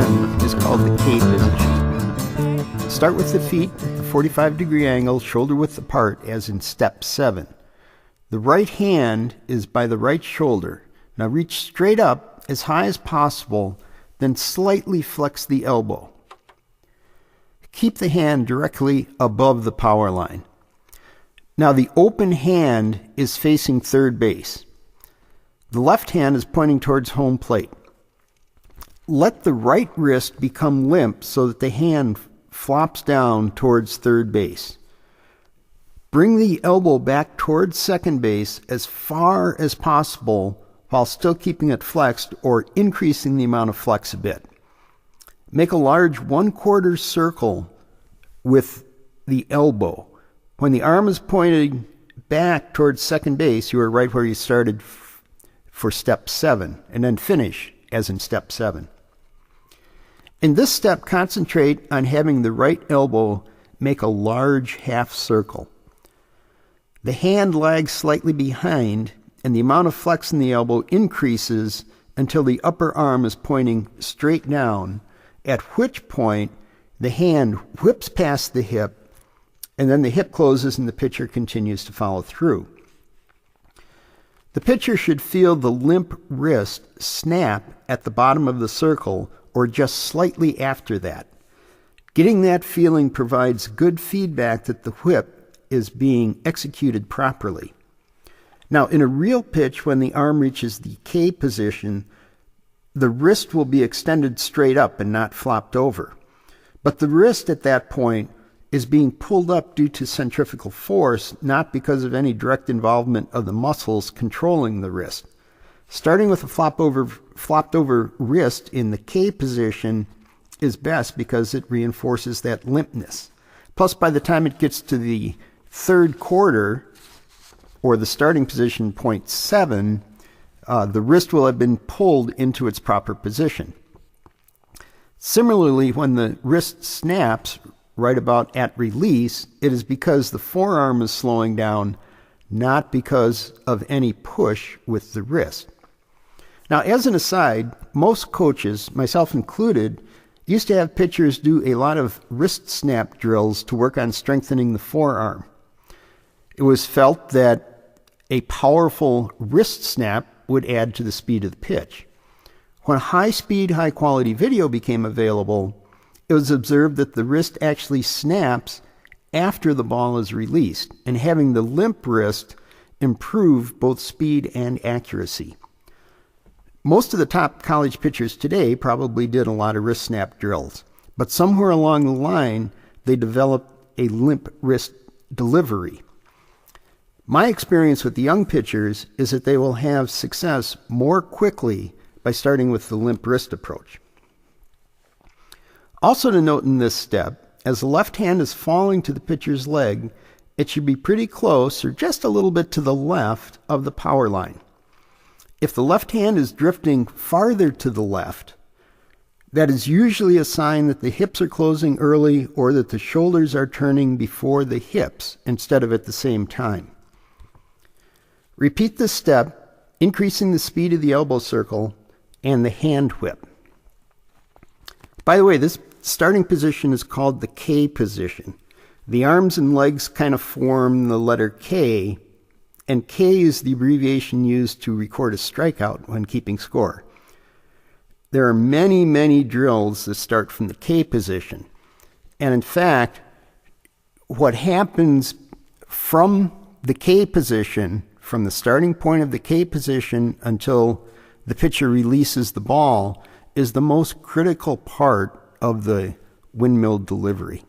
hand is called the K position. Start with the feet at the 45-degree angle, shoulder width apart, as in step 7. The right hand is by the right shoulder. Now reach straight up as high as possible, then slightly flex the elbow. Keep the hand directly above the power line. Now the open hand is facing third base. The left hand is pointing towards home plate. Let the right wrist become limp so that the hand flops down towards third base. Bring the elbow back towards second base as far as possible while still keeping it flexed or increasing the amount of flex a bit. Make a large 1/4 circle with the elbow. When the arm is pointed back towards second base, you are right where you started for step 7, and then finish as in step 7. In this step, concentrate on having the right elbow make a large half circle. The hand lags slightly behind, and the amount of flex in the elbow increases until the upper arm is pointing straight down, at which point the hand whips past the hip, and then the hip closes and the pitcher continues to follow through. The pitcher should feel the limp wrist snap at the bottom of the circle or just slightly after that. Getting that feeling provides good feedback that the whip is being executed properly. Now, in a real pitch, when the arm reaches the K position, the wrist will be extended straight up and not flopped over. But the wrist at that point is being pulled up due to centrifugal force, not because of any direct involvement of the muscles controlling the wrist. Starting with a flopped over wrist in the K position is best because it reinforces that limpness. Plus, by the time it gets to the third quarter, or the starting position, point 7, the wrist will have been pulled into its proper position. Similarly, when the wrist snaps right about at release, it is because the forearm is slowing down, not because of any push with the wrist. Now, as an aside, most coaches, myself included, used to have pitchers do a lot of wrist snap drills to work on strengthening the forearm. It was felt that a powerful wrist snap would add to the speed of the pitch. When high-speed, high-quality video became available, it was observed that the wrist actually snaps after the ball is released, and having the limp wrist improved both speed and accuracy. Most of the top college pitchers today probably did a lot of wrist snap drills, but somewhere along the line, they developed a limp wrist delivery. My experience with the young pitchers is that they will have success more quickly by starting with the limp wrist approach. Also to note in this step, as the left hand is falling to the pitcher's leg, it should be pretty close or just a little bit to the left of the power line. If the left hand is drifting farther to the left, that is usually a sign that the hips are closing early or that the shoulders are turning before the hips instead of at the same time. Repeat this step, increasing the speed of the elbow circle and the hand whip. By the way, this starting position is called the K position. The arms and legs kind of form the letter K, and K is the abbreviation used to record a strikeout when keeping score. There are many, many drills that start from the K position. And in fact, what happens from the K position, from the starting point of the K position until the pitcher releases the ball, is the most critical part of the windmill delivery.